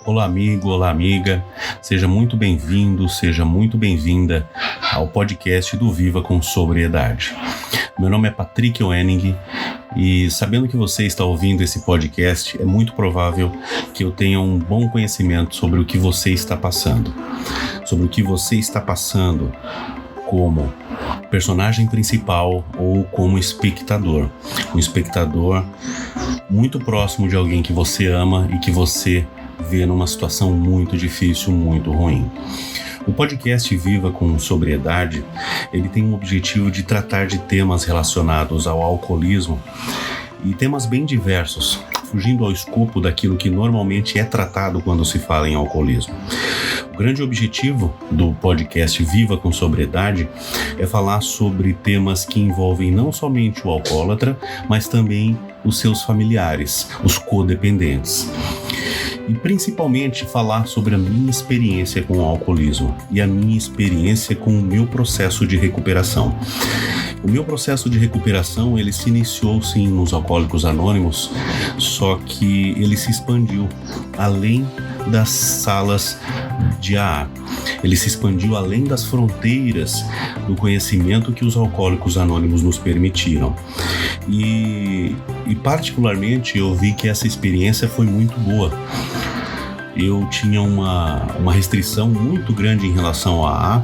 Olá, amigo, olá, amiga. Seja muito bem-vindo, seja muito bem-vinda ao podcast do Viva com Sobriedade. Meu nome é Patrick Oening e, sabendo que você está ouvindo esse podcast, é muito provável que eu tenha um bom conhecimento sobre o que você está passando. Sobre o que você está passando como personagem principal ou como espectador. Um espectador muito próximo de alguém que você ama e que você vê numa situação muito difícil, muito ruim. O podcast Viva com Sobriedade, ele tem o objetivo de tratar de temas relacionados ao alcoolismo e temas bem diversos, fugindo ao escopo daquilo que normalmente é tratado quando se fala em alcoolismo. O grande objetivo do podcast Viva com Sobriedade é falar sobre temas que envolvem não somente o alcoólatra, mas também os seus familiares, os codependentes. E principalmente falar sobre a minha experiência com o alcoolismo e a minha experiência com o meu processo de recuperação. O meu processo de recuperação, ele se iniciou sim nos Alcoólicos Anônimos, só que ele se expandiu além das salas de AA. Ele se expandiu além das fronteiras do conhecimento que os Alcoólicos Anônimos nos permitiram. E particularmente eu vi que essa experiência foi muito boa. Eu tinha uma restrição muito grande em relação ao AA,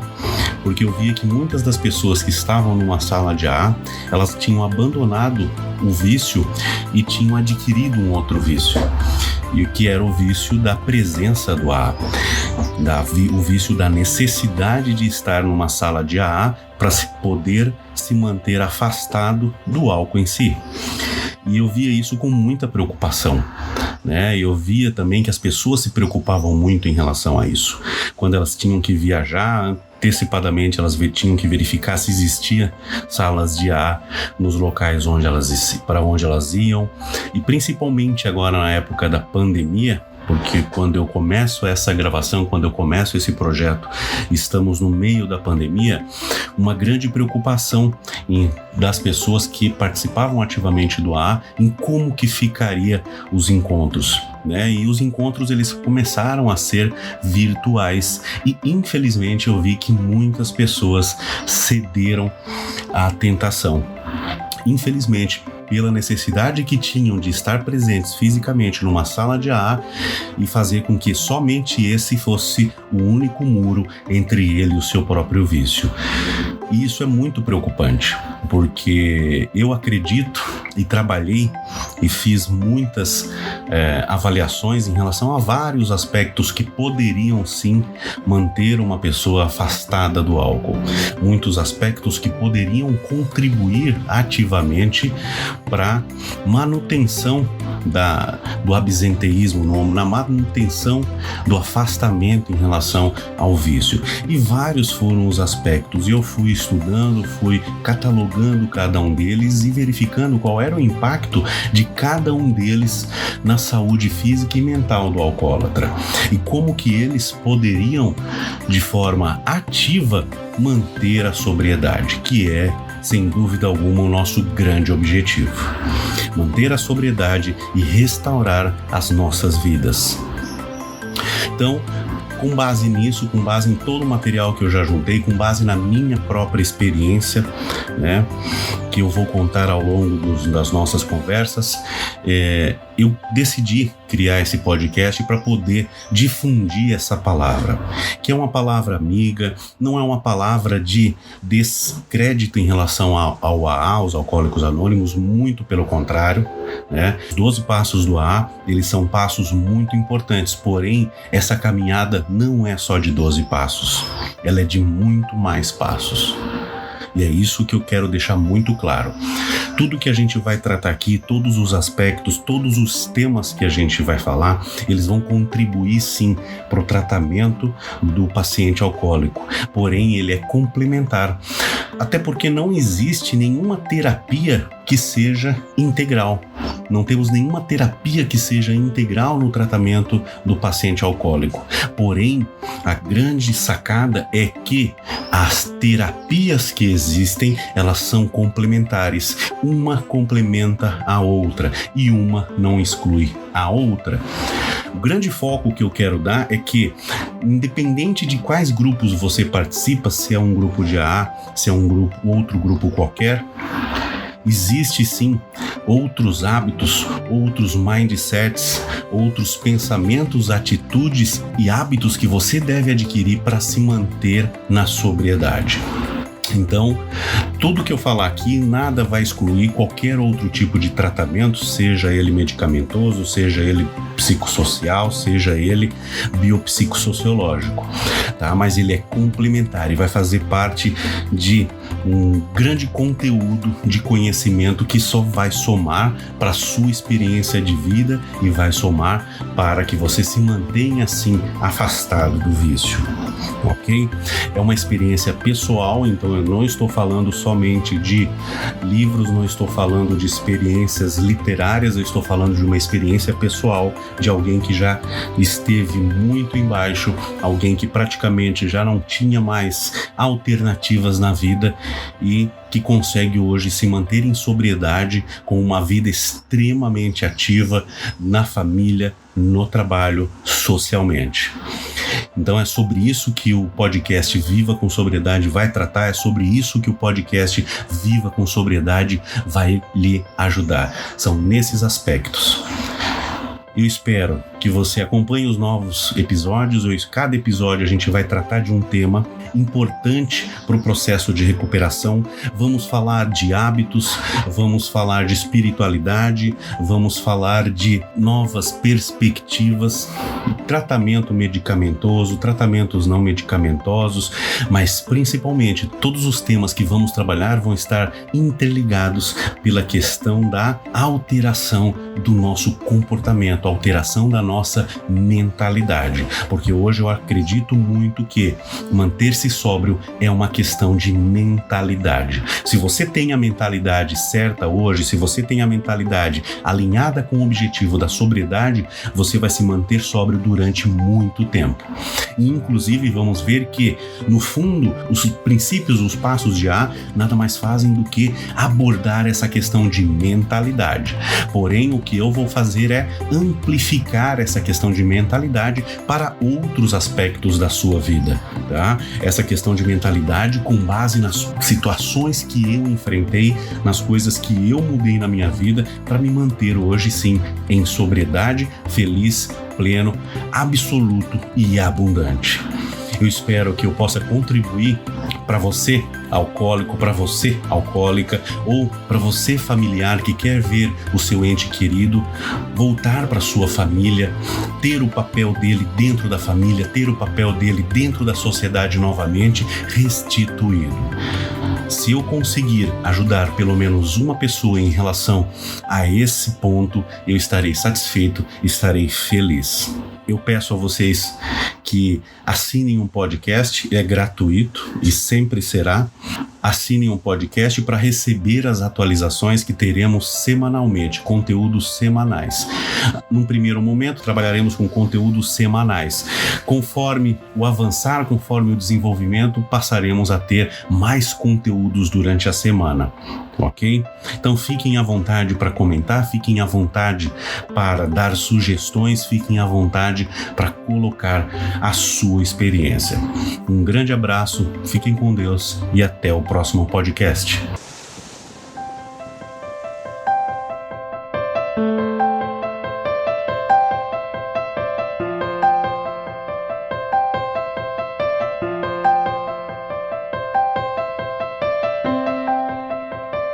porque eu via que muitas das pessoas que estavam numa sala de AA, elas tinham abandonado o vício e tinham adquirido um outro vício, e o que era o vício da presença do AA, o vício da necessidade de estar numa sala de AA para poder se manter afastado do álcool em si. E eu via isso com muita preocupação, né? Eu via também que as pessoas se preocupavam muito em relação a isso. Quando elas tinham que viajar, antecipadamente elas tinham que verificar se existia salas de AA nos locais para onde elas iam. E principalmente agora na época da pandemia, porque quando eu começo essa gravação, quando eu começo esse projeto, estamos no meio da pandemia, uma grande preocupação das pessoas que participavam ativamente do AA em como que ficaria os encontros, né? E os encontros, eles começaram a ser virtuais e infelizmente eu vi que muitas pessoas cederam à tentação. Infelizmente, pela necessidade que tinham de estar presentes fisicamente numa sala de AA e fazer com que somente esse fosse o único muro entre ele e o seu próprio vício. E isso é muito preocupante, porque eu acredito e trabalhei e fiz muitas avaliações em relação a vários aspectos que poderiam sim manter uma pessoa afastada do álcool. Muitos aspectos que poderiam contribuir ativamente para manutenção do absenteísmo, na manutenção do afastamento em relação ao vício. E vários foram os aspectos, e eu fui estudando, fui catalogando cada um deles e verificando qual era o impacto de cada um deles na saúde física e mental do alcoólatra e como que eles poderiam, de forma ativa, manter a sobriedade, que é, sem dúvida alguma, o nosso grande objetivo. Manter a sobriedade e restaurar as nossas vidas. Então, com base nisso, com base em todo o material que eu já juntei, com base na minha própria experiência, né, que eu vou contar ao longo das nossas conversas, eu decidi criar esse podcast para poder difundir essa palavra, que é uma palavra amiga, não é uma palavra de descrédito em relação ao AA, aos Alcoólicos Anônimos, muito pelo contrário, né? Os 12 passos do AA, eles são passos muito importantes, porém, essa caminhada não é só de 12 passos, ela é de muito mais passos. E é isso que eu quero deixar muito claro. Tudo que a gente vai tratar aqui, todos os aspectos, todos os temas que a gente vai falar, eles vão contribuir sim para o tratamento do paciente alcoólico. Porém, ele é complementar. Até porque não existe nenhuma terapia que seja integral. Não temos nenhuma terapia que seja integral no tratamento do paciente alcoólico. Porém, a grande sacada é que as terapias que existem, elas são complementares. Uma complementa a outra e uma não exclui a outra. O grande foco que eu quero dar é que, independente de quais grupos você participa, se é um grupo de AA, se é outro grupo qualquer, existe sim outros hábitos, outros mindsets, outros pensamentos, atitudes e hábitos que você deve adquirir para se manter na sobriedade. Então, tudo que eu falar aqui, nada vai excluir qualquer outro tipo de tratamento, seja ele medicamentoso, seja ele psicossocial, seja ele biopsicossociológico, tá? Mas ele é complementar e vai fazer parte de um grande conteúdo de conhecimento que só vai somar para a sua experiência de vida e vai somar para que você se mantenha assim afastado do vício, ok? É uma experiência pessoal, então eu não estou falando somente de livros, não estou falando de experiências literárias, eu estou falando de uma experiência pessoal de alguém que já esteve muito embaixo, alguém que praticamente já não tinha mais alternativas na vida e que consegue hoje se manter em sobriedade com uma vida extremamente ativa na família, no trabalho, socialmente. Então é sobre isso que o podcast Viva com Sobriedade vai tratar, é sobre isso que o podcast Viva com Sobriedade vai lhe ajudar. São nesses aspectos. Eu espero que você acompanhe os novos episódios. Cada episódio a gente vai tratar de um tema importante para o processo de recuperação. Vamos falar de hábitos, vamos falar de espiritualidade, vamos falar de novas perspectivas, tratamento medicamentoso, tratamentos não medicamentosos, mas principalmente todos os temas que vamos trabalhar vão estar interligados pela questão da alteração do nosso comportamento, alteração da nossa mentalidade, porque hoje eu acredito muito que manter-se sóbrio é uma questão de mentalidade. Se você tem a mentalidade certa hoje, se você tem a mentalidade alinhada com o objetivo da sobriedade, você vai se manter sóbrio durante muito tempo. E inclusive vamos ver que, no fundo, os princípios, os passos de A nada mais fazem do que abordar essa questão de mentalidade. Porém, o que eu vou fazer é amplificar essa questão de mentalidade para outros aspectos da sua vida, tá? Essa questão de mentalidade com base nas situações que eu enfrentei, nas coisas que eu mudei na minha vida para me manter hoje sim em sobriedade, feliz, pleno, absoluto e abundante. Eu espero que eu possa contribuir para você, alcoólico, para você, alcoólica, ou para você, familiar, que quer ver o seu ente querido voltar para sua família, ter o papel dele dentro da família, ter o papel dele dentro da sociedade novamente restituído. Se eu conseguir ajudar pelo menos uma pessoa em relação a esse ponto, eu estarei satisfeito, estarei feliz. Eu peço a vocês que assinem um podcast, é gratuito e sempre será. Assinem um podcast para receber as atualizações que teremos semanalmente, conteúdos semanais. Num primeiro momento, trabalharemos com conteúdos semanais. Conforme o avançar, conforme o desenvolvimento, passaremos a ter mais conteúdos durante a semana. Ok? Então fiquem à vontade para comentar, fiquem à vontade para dar sugestões, fiquem à vontade para colocar a sua experiência. Um grande abraço, fiquem com Deus e até o próximo podcast.